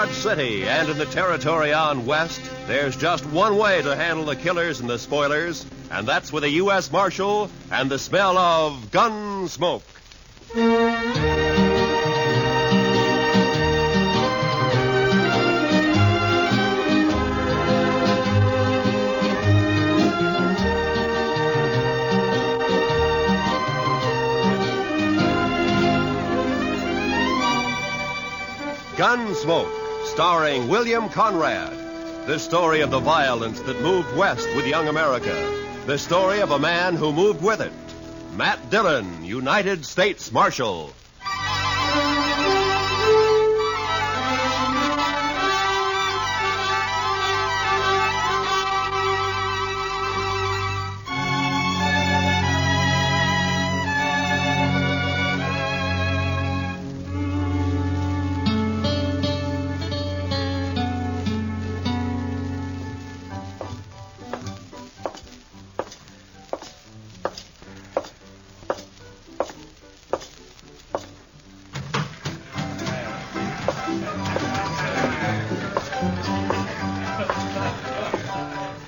Dodge City and in the territory on west, there's just one way to handle the killers and the spoilers, and that's with a U.S. Marshal and the smell of Gunsmoke. Gunsmoke, starring William Conrad. The story of the violence that moved west with young America. The story of a man who moved with it. Matt Dillon, United States Marshal.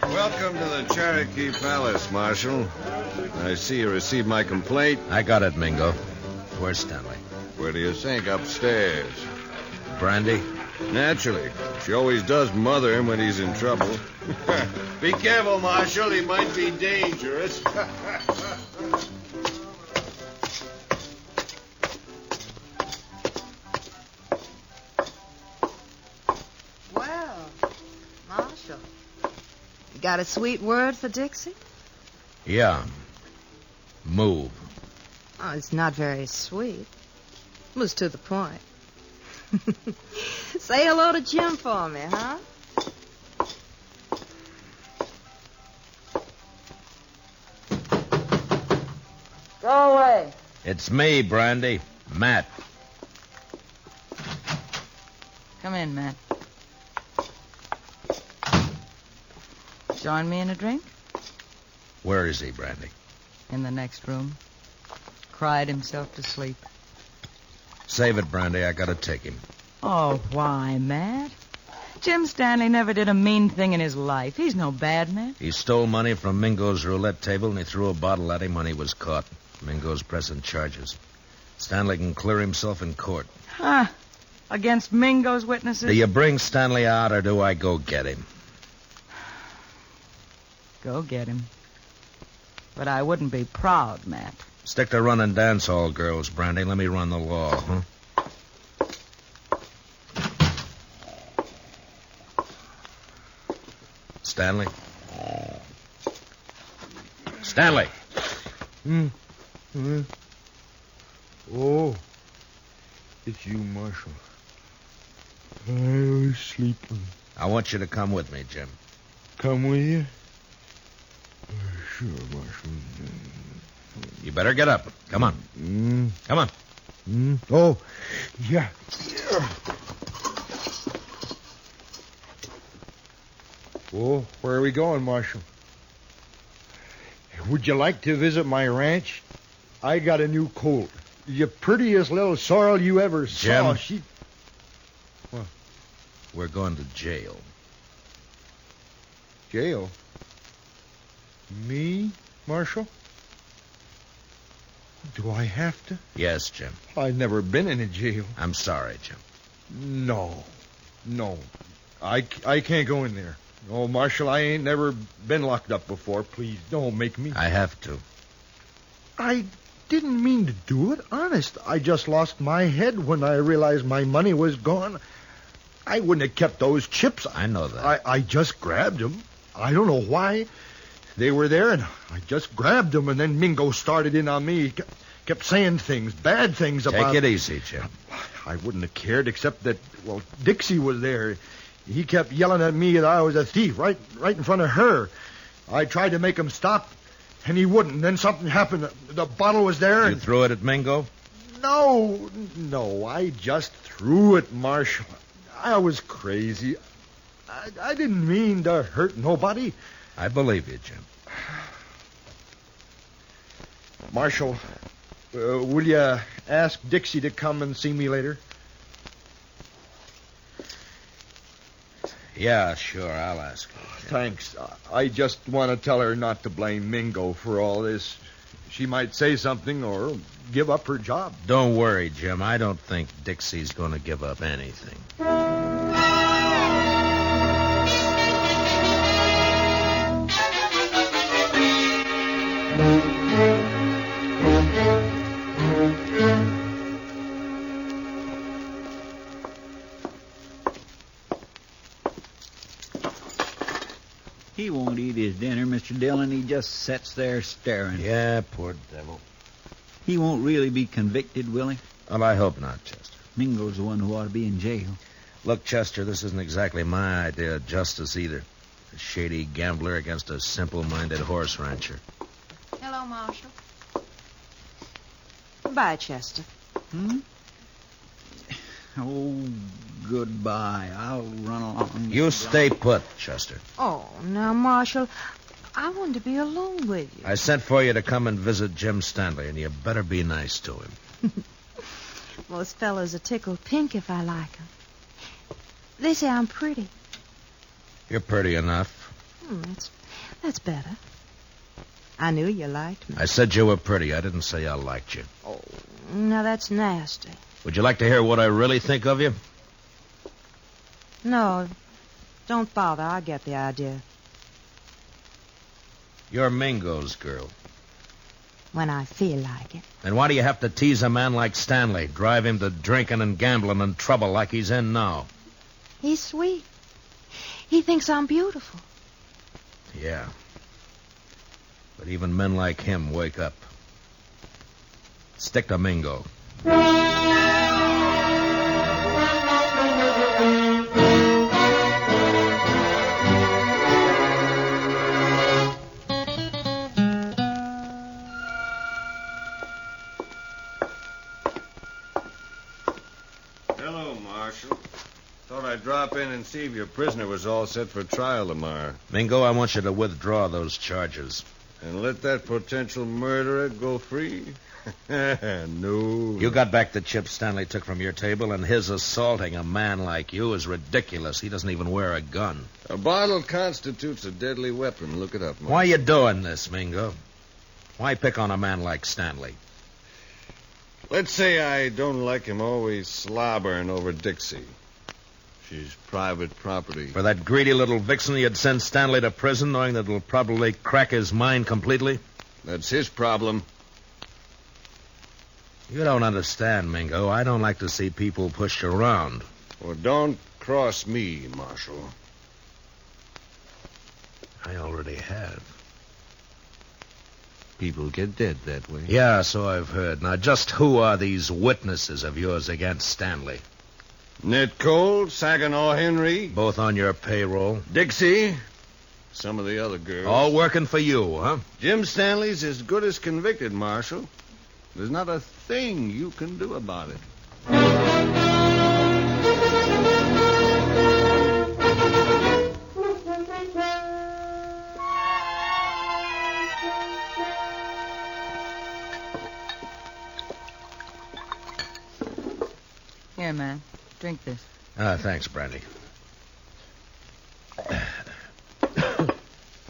Welcome to the Cherokee Palace, Marshal. I see you received my complaint. I got it, Mingo. Where's Stanley? Where do you think? Upstairs. Brandy? Naturally. She always does mother him when he's in trouble. Be careful, Marshal. He might be dangerous. Well, Marshal, you got a sweet word for Dixie? Yeah. Move. Oh, it's not very sweet. It was to the point. Say hello to Jim for me, huh? Go away. It's me, Brandy. Matt. Come in, Matt. Join me in a drink? Where is he, Brandy? In the next room. Cried himself to sleep. Save it, Brandy. I gotta take him. Oh, why, Matt? Jim Stanley never did a mean thing in his life. He's no bad man. He stole money from Mingo's roulette table, and he threw a bottle at him when he was caught. Mingo's pressing charges. Stanley can clear himself in court. Huh? Against Mingo's witnesses? Do you bring Stanley out, or do I go get him? Go get him. But I wouldn't be proud, Matt. Stick to running dance hall girls, Brandy. Let me run the law, huh? Stanley? Stanley! Oh, it's you, Marshal. I was sleeping. I want you to come with me, Jim. Come with you? Sure, Marshal. You better get up. Come on. Come on. Oh, yeah. Oh, where are we going, Marshal? Would you like to visit my ranch? I got a new colt. The prettiest little sorrel you ever saw. Jim? What? We're going to jail. Jail? Me, Marshal? Do I have to? Yes, Jim. I've never been in a jail. I'm sorry, Jim. No. I can't go in there. Oh, Marshal, I ain't never been locked up before. Please, don't make me. I have to. I didn't mean to do it. Honest. I just lost my head when I realized my money was gone. I wouldn't have kept those chips. I know that. I just grabbed them. I don't know why. They were there, and I just grabbed them, and then Mingo started in on me. He kept saying things, bad things about... Take it easy, Jim. I wouldn't have cared, except that, well, Dixie was there. He kept yelling at me that I was a thief right in front of her. I tried to make him stop, and he wouldn't. Then something happened. The bottle was there. You threw it at Mingo? No, I just threw it, Marshal. I was crazy. I didn't mean to hurt nobody. I believe you, Jim. Marshal, will you ask Dixie to come and see me later? Yeah, sure, I'll ask her. Thanks. I just want to tell her not to blame Mingo for all this. She might say something or give up her job. Don't worry, Jim. I don't think Dixie's going to give up anything. He won't eat his dinner, Mr. Dillon. He just sits there staring. Yeah, poor devil. He won't really be convicted, will he? Well, I hope not, Chester. Mingo's the one who ought to be in jail. Look, Chester, this isn't exactly my idea of justice either. A shady gambler against a simple-minded horse rancher. Hello, Marshal. Goodbye, Chester. Oh, goodbye. I'll run along. You stay put, Chester. Oh, now, Marshal, I wanted to be alone with you. I sent for you to come and visit Jim Stanley, and you better be nice to him. Most fellows are tickled pink if I like 'em. They say I'm pretty. You're pretty enough. That's better. I knew you liked me. I said you were pretty. I didn't say I liked you. Oh, now that's nasty. Would you like to hear what I really think of you? No, don't bother. I get the idea. You're Mingo's girl. When I feel like it. And why do you have to tease a man like Stanley, drive him to drinking and gambling and trouble like he's in now? He's sweet. He thinks I'm beautiful. Yeah. But even men like him wake up. Stick to Mingo. Hello, Marshal. Thought I'd drop in and see if your prisoner was all set for trial tomorrow. Mingo, I want you to withdraw those charges. And let that potential murderer go free? No. You got back the chips Stanley took from your table, and his assaulting a man like you is ridiculous. He doesn't even wear a gun. A bottle constitutes a deadly weapon. Look it up, Marshal. Why are you doing this, Mingo? Why pick on a man like Stanley? Let's say I don't like him always slobbering over Dixie. She's private property. For that greedy little vixen, you'd send Stanley to prison knowing that it'll probably crack his mind completely? That's his problem. You don't understand, Mingo. I don't like to see people pushed around. Well, don't cross me, Marshal. I already have. People get dead that way. Yeah, so I've heard. Now, just who are these witnesses of yours against Stanley? Ned Cole, Saginaw Henry. Both on your payroll? Dixie. Some of the other girls. All working for you, huh? Jim Stanley's as good as convicted, Marshal. There's not a thing you can do about it. Here, man. Drink this. Thanks, Brandy.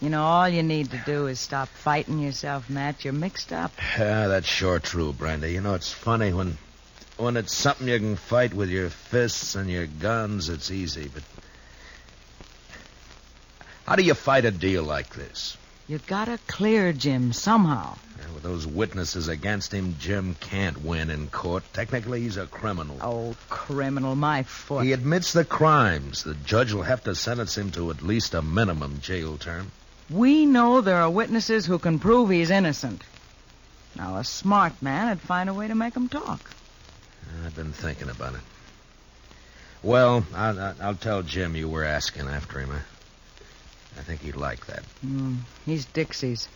You know, all you need to do is stop fighting yourself, Matt. You're mixed up. That's sure true, Brandy. You know, it's funny when it's something you can fight with your fists and your guns, it's easy, but how do you fight a deal like this? You gotta clear Jim somehow. With those witnesses against him, Jim can't win in court. Technically, he's a criminal. Oh, criminal, my foot. He admits the crimes. The judge will have to sentence him to at least a minimum jail term. We know there are witnesses who can prove he's innocent. Now, a smart man would find a way to make him talk. I've been thinking about it. Well, I'll tell Jim you were asking after him. I think he'd like that. He's Dixie's.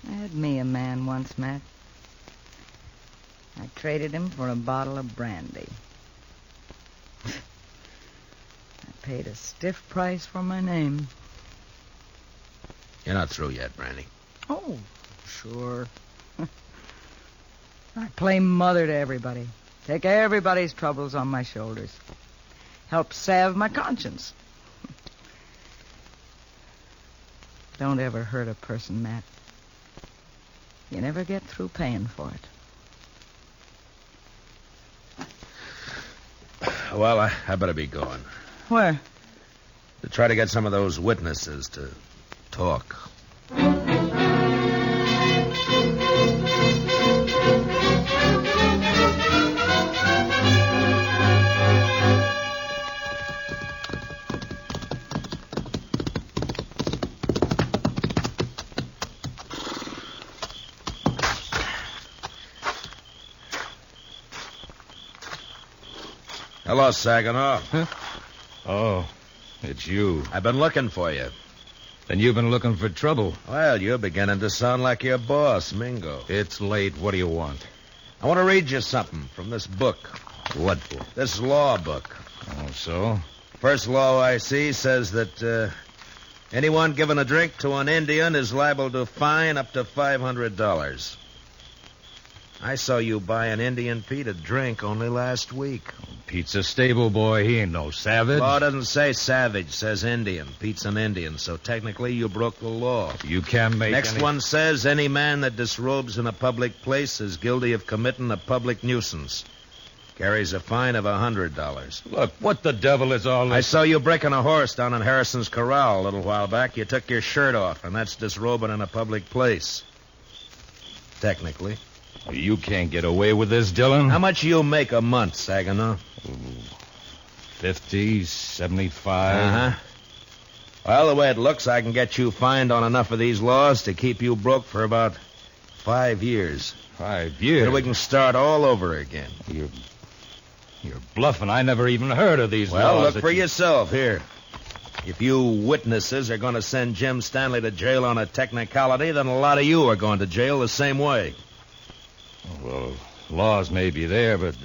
I had me a man once, Matt. I traded him for a bottle of brandy. I paid a stiff price for my name. You're not through yet, Brandy. Oh, sure. I play mother to everybody. Take everybody's troubles on my shoulders. Help salve my conscience. Don't ever hurt a person, Matt. You never get through paying for it. Well, I better be going. Where? To try to get some of those witnesses to talk. Hello, Saginaw. Huh? Oh, it's you. I've been looking for you. Then you've been looking for trouble. Well, you're beginning to sound like your boss, Mingo. It's late. What do you want? I want to read you something from this book. What book? This law book. Oh, so? First law I see says that anyone giving a drink to an Indian is liable to fine up to $500. I saw you buy an Indian Pete a drink only last week. Pete's a stable boy. He ain't no savage. Law doesn't say savage, says Indian. Pete's an Indian, so technically you broke the law. You can't make Next one says any man that disrobes in a public place is guilty of committing a public nuisance. Carries a fine of $100. Look, what the devil is all this? I saw you breaking a horse down in Harrison's Corral a little while back. You took your shirt off, and that's disrobing in a public place. Technically. You can't get away with this, Dillon. How much you make a month, Saginaw? 50, 75. Uh-huh. Well, the way it looks, I can get you fined on enough of these laws to keep you broke for about 5 years. 5 years? Then we can start all over again. You're bluffing. I never even heard of these laws. Well, look for yourself. Here. If you witnesses are going to send Jim Stanley to jail on a technicality, then a lot of you are going to jail the same way. Well, laws may be there, but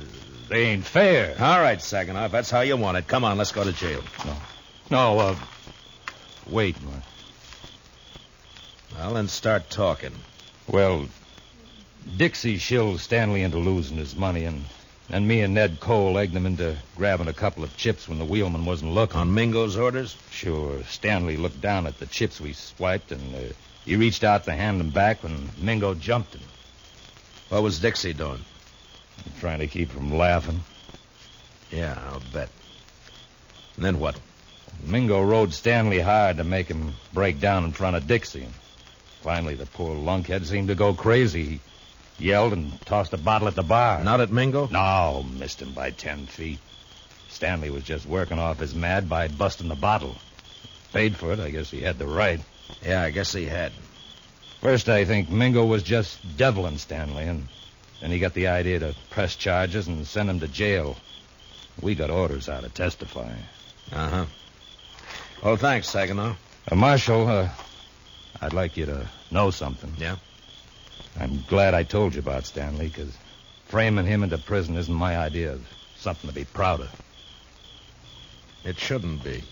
they ain't fair. All right, Saginaw, if that's how you want it. Come on, let's go to jail. No, wait. Well, then start talking. Well, Dixie shilled Stanley into losing his money, and me and Ned Cole egged him into grabbing a couple of chips when the wheelman wasn't looking. On Mingo's orders? Sure. Stanley looked down at the chips we swiped, and he reached out to hand them back when Mingo jumped him. What was Dixie doing? Trying to keep from laughing. Yeah, I'll bet. And then what? Mingo rode Stanley hard to make him break down in front of Dixie. Finally, the poor lunkhead seemed to go crazy. He yelled and tossed a bottle at the bar. Not at Mingo? No, missed him by 10 feet. Stanley was just working off his mad by busting the bottle. Paid for it. I guess he had the right. Yeah, I guess he had. First, I think Mingo was just deviling Stanley, and then he got the idea to press charges and send him to jail. We got orders out to testify. Uh-huh. Well, thanks, Saginaw. Marshal, I'd like you to know something. Yeah? I'm glad I told you about Stanley, because framing him into prison isn't my idea of something to be proud of. It shouldn't be.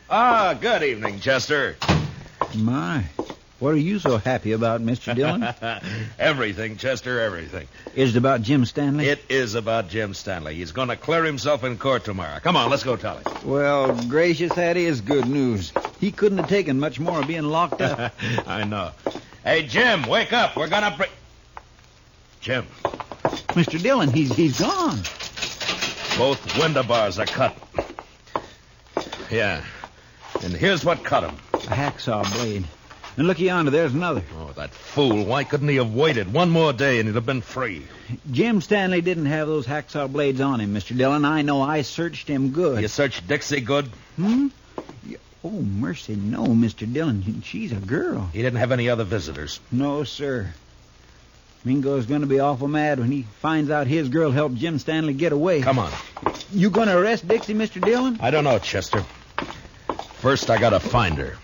Ah, good evening, Chester. My, what are you so happy about, Mr. Dillon? Everything, Chester, everything. Is it about Jim Stanley? It is about Jim Stanley. He's going to clear himself in court tomorrow. Come on, let's go tell him. Well, gracious, that is good news. He couldn't have taken much more of being locked up. I know. Hey, Jim, wake up. We're going to bring... Jim. Mr. Dillon, he's gone. Both window bars are cut. Yeah. And here's what cut him. A hacksaw blade. And look yonder, there's another. Oh, that fool. Why couldn't he have waited one more day and he'd have been free? Jim Stanley didn't have those hacksaw blades on him, Mr. Dillon. I know. I searched him good. You searched Dixie good? Hmm? Oh, mercy, no, Mr. Dillon. She's a girl. He didn't have any other visitors. No, sir. Mingo's going to be awful mad when he finds out his girl helped Jim Stanley get away. Come on. You going to arrest Dixie, Mr. Dillon? I don't know, Chester. First, I got to find her.